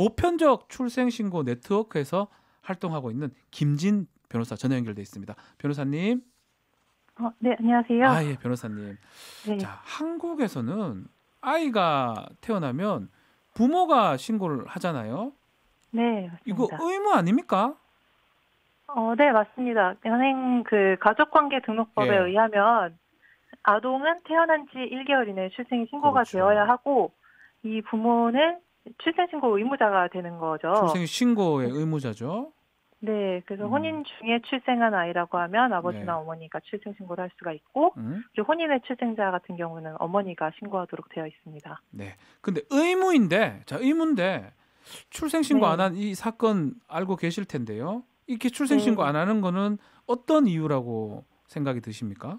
보편적 출생신고 네트워크에서 활동하고 있는 김진 변호사 전화 연결돼 있습니다. 변호사님. 네, 안녕하세요. 예, 변호사님. 네. 자, 한국에서는 아이가 태어나면 부모가 신고를 하잖아요. 네, 이거 맞습니다. 의무 아닙니까? 네, 맞습니다. 현행 가족관계등록법에 예, 의하면 아동은 태어난 지 1개월 이내에 출생이 신고가 그렇죠. 되어야 하고 이 부모는 출생신고 의무자가 되는 거죠. 출생 신고의 의무자죠. 네, 그래서 음, 혼인 중에 출생한 아이라고 하면 아버지나 네. 어머니가 출생신고를 할 수가 있고 그리고 혼인의 출생자 같은 경우는 어머니가 신고하도록 되어 있습니다. 네. 근데 의무인데 출생 신고 안 네. 한 이 사건 알고 계실 텐데요. 이렇게 출생 신고 네. 안 하는 거는 어떤 이유라고 생각이 드십니까?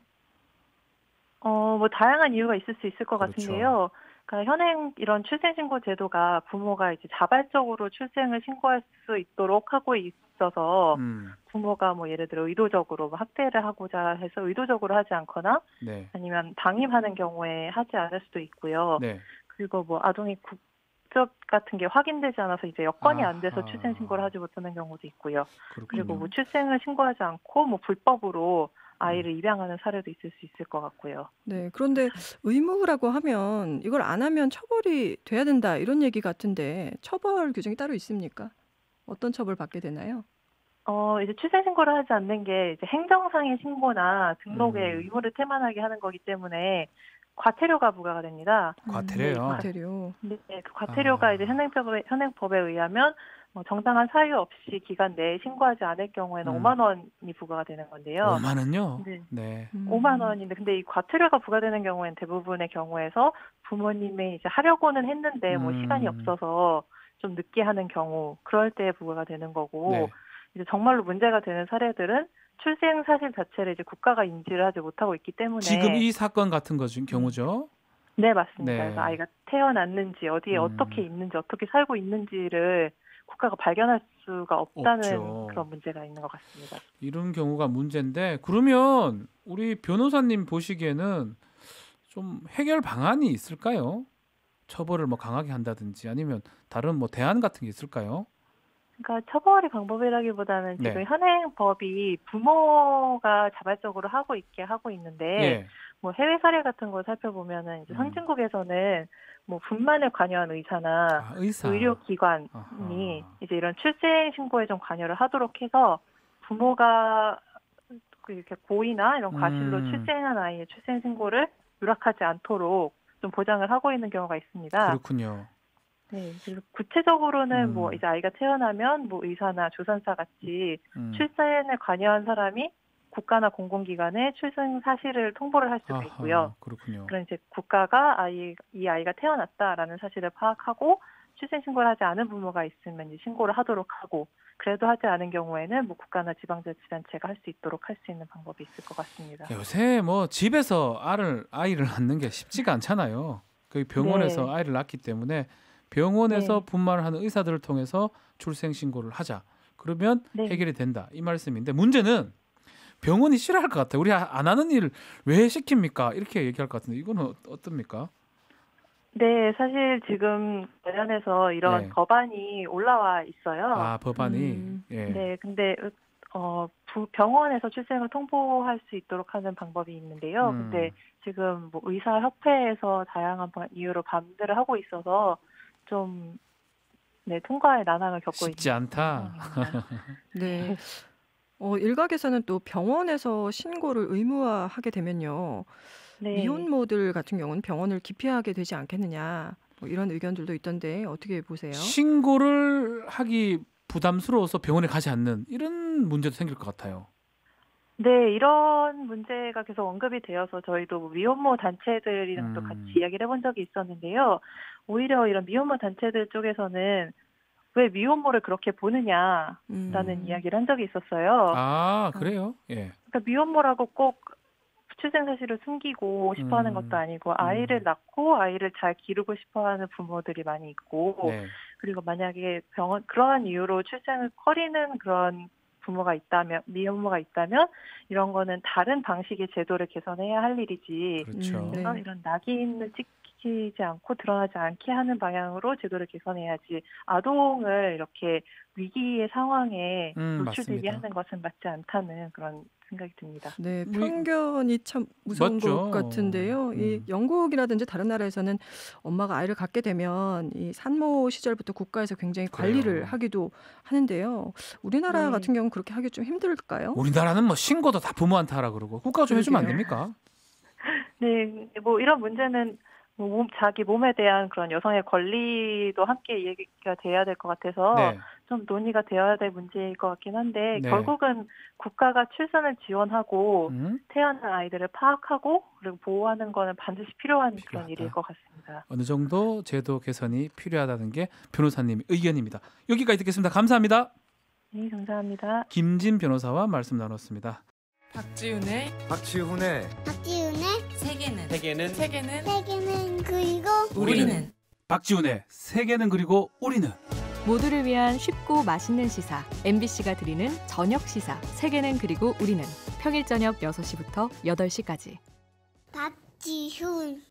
뭐 다양한 이유가 있을 수 있을 것 그렇죠. 같은데요. 그러니까 현행 이런 출생신고 제도가 부모가 이제 자발적으로 출생을 신고할 수 있도록 하고 있어서 음, 부모가 뭐 예를 들어 의도적으로 뭐 학대를 하고자 해서 의도적으로 하지 않거나 네, 아니면 방임하는 경우에 하지 않을 수도 있고요. 네. 그리고 뭐 아동이 국적 같은 게 확인되지 않아서 이제 여건이 안 돼서 출생신고를 아하, 하지 못하는 경우도 있고요. 그리고 그렇군요. 뭐 출생을 신고하지 않고 뭐 불법으로 음, 아이를 입양하는 사례도 있을 수 있을 것 같고요. 네. 그런데 의무라고 하면 이걸 안 하면 처벌이 돼야 된다 이런 얘기 같은데 처벌 규정이 따로 있습니까? 어떤 처벌 받게 되나요? 이제 출생신고를 하지 않는 게 이제 행정상의 신고나 등록의 음, 의무를 태만하게 하는 거기 때문에 과태료가 부과가 됩니다. 근데 과태료요. 과태료. 그 과태료가 이제 아, 현행법에 의하면 정당한 사유 없이 기간 내에 신고하지 않을 경우에는 음, 5만 원이 부과가 되는 건데요. 5만 원요? 근데 네. 5만 원인데 근데 이 과태료가 부과되는 경우에는 대부분의 경우에서 부모님이 이제 하려고는 했는데 뭐 시간이 음, 없어서 좀 늦게 하는 경우 그럴 때 부과가 되는 거고 네. 이제 정말로 문제가 되는 사례들은 출생 사실 자체를 이제 국가가 인지를 하지 못하고 있기 지금 때문에 이 사건 같은 음, 경우죠. 네, 맞습니다. 그래서 네. 아이가 태어났는지 어디에 어떻게 음, 있는지 어떻게 살고 있는지를 국가가 발견할 수가 없다는 없죠. 그런 문제가 있는 것 같습니다. 이런 경우가 문제인데 그러면 우리 변호사님 보시기에는 좀 해결 방안이 있을까요? 처벌을 뭐 강하게 한다든지 아니면 다른 뭐 대안 같은 게 있을까요? 그러니까 처벌의 방법이라기보다는 지금 네. 현행 법이 부모가 자발적으로 하고 있게 하고 있는데 예. 뭐 해외 사례 같은 걸 살펴보면은 이제 음. 선진국에서는 뭐 분만을 관여한 의사나 아, 의사. 의료기관이 아하. 이제 이런 출생 신고에 좀 관여를 하도록 해서 부모가 그 이렇게 고의나 이런 과실로 음. 출생한 아이의 출생 신고를 누락하지 않도록 좀 보장을 하고 있는 경우가 있습니다. 그렇군요. 네, 그래서 구체적으로는 뭐 음. 이제 아이가 태어나면 뭐 의사나 조산사 같이 음. 출산에 관여한 사람이 국가나 공공기관에 출생 사실을 통보를 할 수가 있고요. 아하. 그렇군요. 그럼 이제 국가가 이 아이가 태어났다라는 사실을 파악하고 출생 신고를 하지 않은 부모가 있으면 이제 신고를 하도록 하고 그래도 하지 않은 경우에는 뭐 국가나 지방자치단체가 할 수 있도록 할 수 있는 방법이 있을 것 같습니다. 요새 뭐 집에서 아이를 낳는 게 쉽지가 않잖아요. 그 병원에서 네, 아이를 낳기 때문에 병원에서 네, 분만을 하는 의사들을 통해서 출생 신고를 하자. 그러면 네. 해결이 된다. 이 말씀인데 문제는 병원이 싫어할 것 같아요. 우리 안 하는 일을 왜 시킵니까? 이렇게 얘기할 것 같은데 이거는 어떻습니까? 네, 사실 지금 관련해서 이런 네. 법안이 올라와 있어요. 아, 법안이. 음. 예. 네, 근데 병원에서 출생을 통보할 수 있도록 하는 방법이 있는데요. 근데 음. 지금 뭐 의사협회에서 다양한 이유로 반대를 하고 있어서 좀 네, 통과에 난항을 겪고 있는 쉽지 않다. 상황입니다. 네. 일각에서는 또 병원에서 신고를 의무화하게 되면요. 네. 미혼모들 같은 경우는 병원을 기피하게 되지 않겠느냐. 뭐 이런 의견들도 있던데 어떻게 보세요? 신고를 하기 부담스러워서 병원에 가지 않는 이런 문제도 생길 것 같아요. 네, 이런 문제가 계속 언급이 되어서 저희도 뭐 미혼모 단체들이랑도 같이 음. 이야기를 해본 적이 있었는데요. 오히려 이런 미혼모 단체들 쪽에서는 왜 미혼모를 그렇게 보느냐라는 음. 이야기를 한 적이 있었어요. 아, 어, 그래요? 예. 그러니까 미혼모라고 꼭 출생 사실을 숨기고 싶어 하는 것도 음. 아니고 아이를 음. 낳고 아이를 잘 기르고 싶어 하는 부모들이 많이 있고 네. 그리고 만약에 그러한 이유로 출생을 꺼리는 그런 부모가 있다면 미혼모가 있다면 이런 거는 다른 방식의 제도를 개선해야 할 일이지 그렇죠. 네. 이런 낙인을 밝히지 않고 드러나지 않게 하는 방향으로 제도를 개선해야지 아동을 이렇게 위기의 상황에 노출되게 맞습니다. 하는 것은 맞지 않다는 그런 생각이 듭니다. 네, 우리 편견이 참 무서운 것 맞죠. 같은데요. 이 영국이라든지 다른 나라에서는 엄마가 아이를 갖게 되면 이 산모 시절부터 국가에서 굉장히 관리를 그래요. 하기도 하는데요. 우리나라 네. 같은 경우는 그렇게 하기 좀 힘들까요? 우리나라는 뭐 신고도 다 부모한테 하라 그러고 국가가 좀 해주면 안 그러게요. 됩니까? 네, 뭐 이런 문제는 뭐 자기 몸에 대한 그런 여성의 권리도 함께 얘기가 돼야 될 것 같아서 네. 좀 논의가 되어야 될 문제일 것 같긴 한데 네. 결국은 국가가 출산을 지원하고 음? 태어난 아이들을 파악하고 그리고 보호하는 거는 반드시 필요한 그런 필요하다. 일일 것 같습니다. 어느 정도 제도 개선이 필요하다는 게 변호사님 의견입니다. 여기까지 듣겠습니다. 감사합니다. 네, 감사합니다. 김진 변호사와 말씀 나눴습니다. 박지훈의 박지훈의 세계는 세계는 그리고 우리는 박지훈의 세계는 그리고 우리는 모두를 위한 쉽고 맛있는 시사 MBC가 드리는 저녁 시사 세계는 그리고 우리는 평일 저녁 6시부터 8시까지 박지훈